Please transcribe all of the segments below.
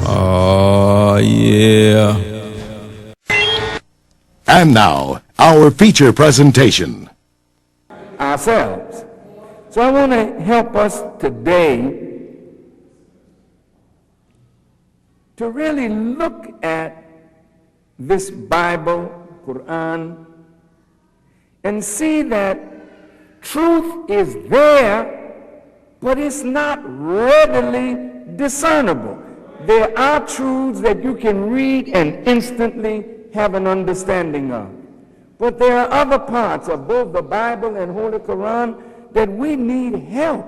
Oh, yeah. And now, our feature presentation. Ourselves. So I want to help us today to really look at this Bible, Qur'an, and see that truth is there, but it's not readily discernible. There are truths that you can read and instantly have an understanding of. But there are other parts of both the Bible and Holy Quran that we need help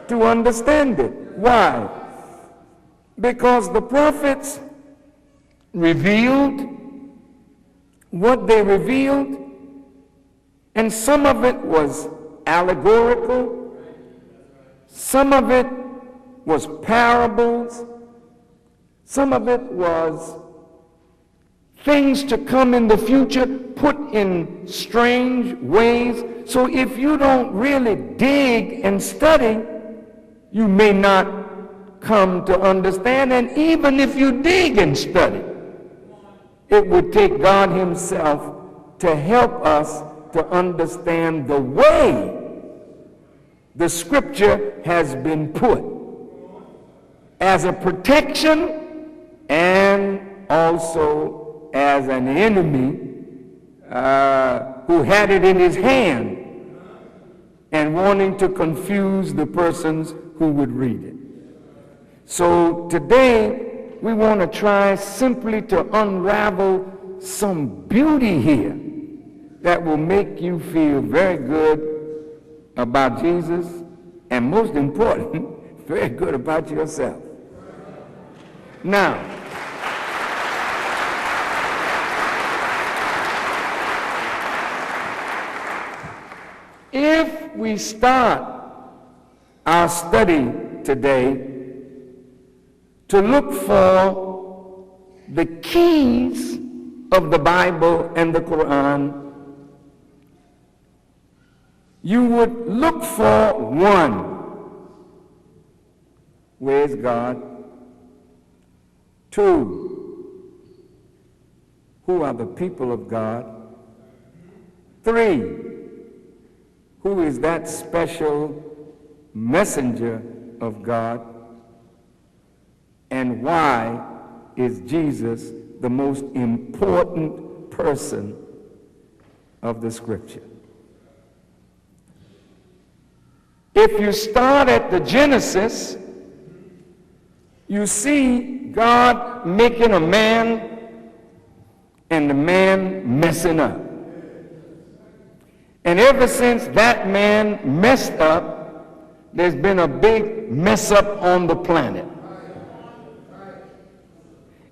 to understand it. Why? Because the prophets revealed what they revealed, and some of it was allegorical, some of it was parables, some of it was things to come in the future put in strange ways. So if you don't really dig and study, you may not come to understand. And even if you dig and study, it would take God himself to help us to understand the way the scripture has been put as a protection and also as an enemy who had it in his hand and wanting to confuse the persons who would read it. So today we want to try simply to unravel some beauty here that will make you feel very good about Jesus, and most important, very good about yourself. Now, if we start our study today to look for the keys of the Bible and the Quran, you would look for one. Where's God? Two, who are the people of God? Three, who is that special messenger of God? And why is Jesus the most important person of the scripture? If you start at the Genesis, you see God making a man and the man messing up. And ever since that man messed up, there's been a big mess up on the planet.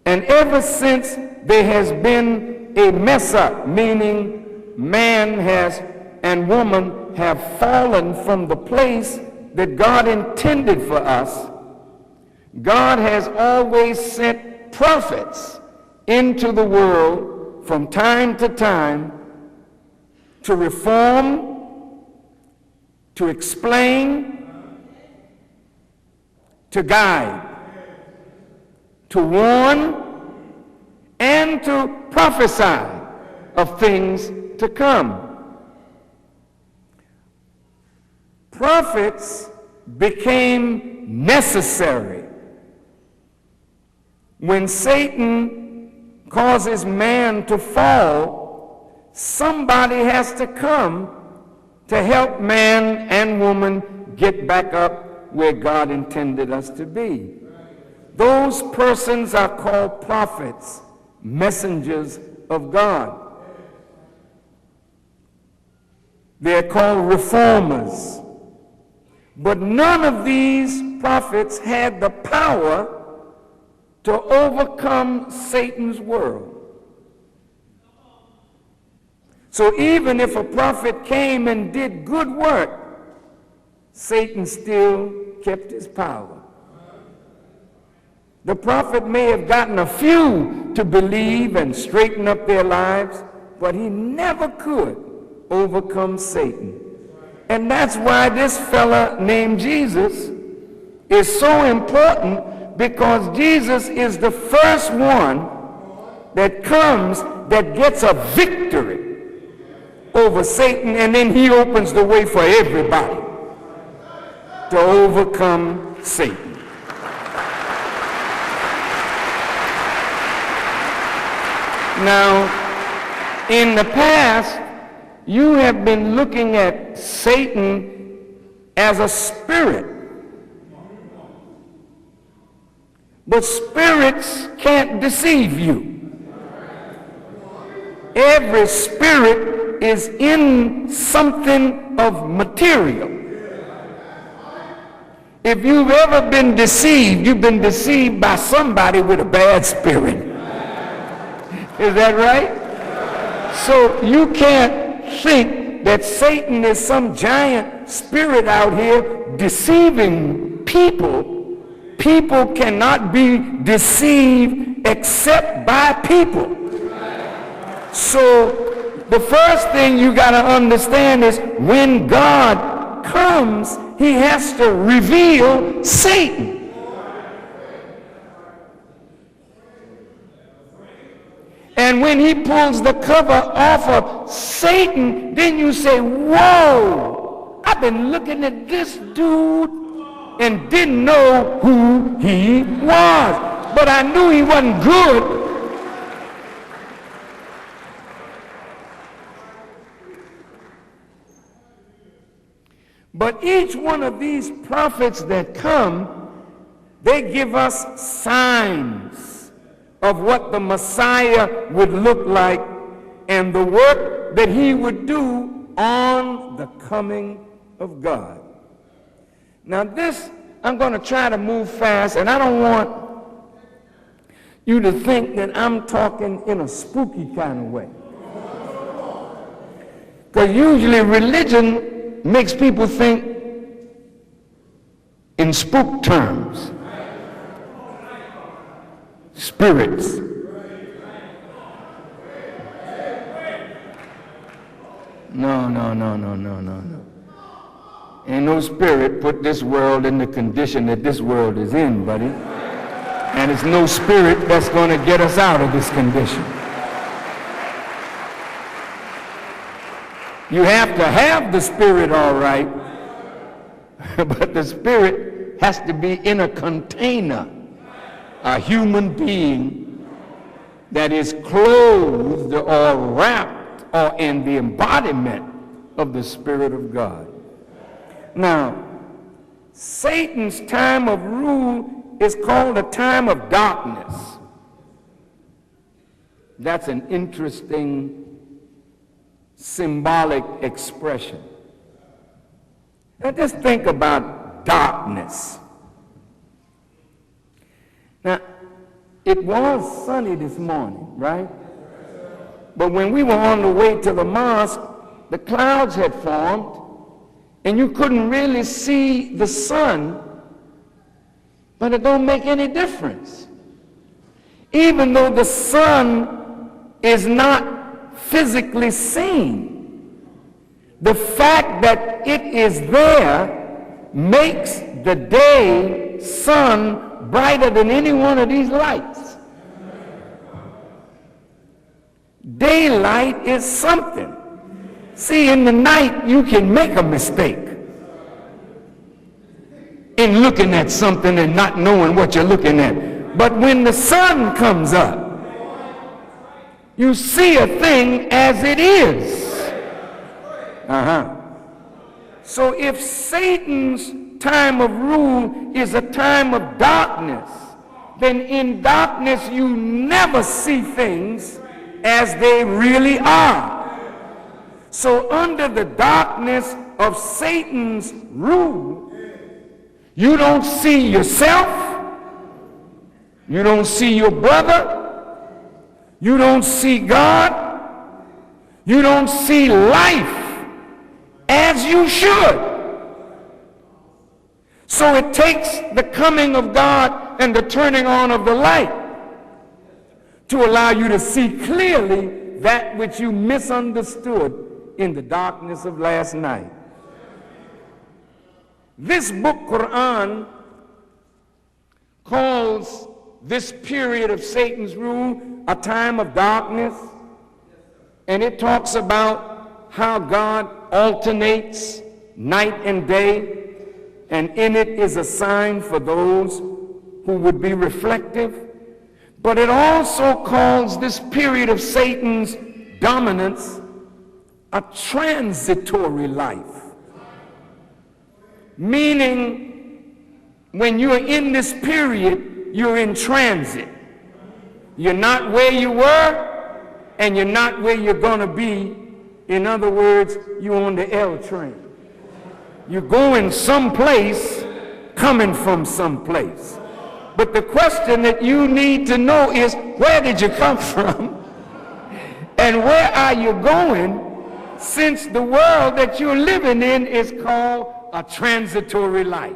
And ever since there has been a mess up, meaning man has and woman have fallen from the place that God intended for us, God has always sent prophets into the world from time to time to reform, to explain, to guide, to warn, and to prophesy of things to come. Prophets became necessary when Satan causes man to fall. Somebody has to come to help man and woman get back up where God intended us to be. Those persons are called prophets, messengers of God. They're called reformers. But none of these prophets had the power to overcome Satan's world. So even if a prophet came and did good work, Satan still kept his power. The prophet may have gotten a few to believe and straighten up their lives, but he never could overcome Satan. And that's why this fella named Jesus is so important, because Jesus is the first one that comes that gets a victory over Satan, and then he opens the way for everybody to overcome Satan. Now, in the past, you have been looking at Satan as a spirit. But spirits can't deceive you. Every spirit is in something of material. If you've ever been deceived, you've been deceived by somebody with a bad spirit. Is that right? So you can't think that Satan is some giant spirit out here deceiving people. People cannot be deceived except by people. So the first thing you got to understand is when God comes, he has to reveal Satan. And when he pulls the cover off of Satan, then you say, whoa, I've been looking at this dude and didn't know who he was. But I knew he wasn't good. But each one of these prophets that come, they give us signs of what the Messiah would look like and the work that he would do on the coming of God. Now this, I'm going to try to move fast, and I don't want you to think that I'm talking in a spooky kind of way. Because usually religion makes people think in spook terms. Spirits. No. Ain't no spirit put this world in the condition that this world is in, buddy. And it's no spirit that's going to get us out of this condition. You have to have the spirit, all right, but the spirit has to be in a container. A human being that is clothed or wrapped or in the embodiment of the Spirit of God. Now, Satan's time of rule is called a time of darkness. That's an interesting symbolic expression. Now just think about darkness. Now, it was sunny this morning, right? But when we were on the way to the mosque, the clouds had formed, and you couldn't really see the sun, but it don't make any difference. Even though the sun is not physically seen, the fact that it is there makes the day sun brighter than any one of these lights. Daylight is something. See, in the night, you can make a mistake in looking at something and not knowing what you're looking at. But when the sun comes up, you see a thing as it is. So if Satan's time of rule is a time of darkness, then in darkness you never see things as they really are. So under the darkness of Satan's rule, you don't see yourself, you don't see your brother, you don't see God, you don't see life as you should. So it takes the coming of God and the turning on of the light to allow you to see clearly that which you misunderstood in the darkness of last night. This book, Qur'an, calls this period of Satan's rule a time of darkness, and it talks about how God alternates night and day, and in it is a sign for those who would be reflective. But it also calls this period of Satan's dominance a transitory life, meaning when you're in this period, you're in transit. You're not where you were, and you're not where you're going to be. In other words, you're on the L train. You're going someplace, coming from someplace. But the question that you need to know is, where did you come from? And where are you going, since the world that you're living in is called a transitory life?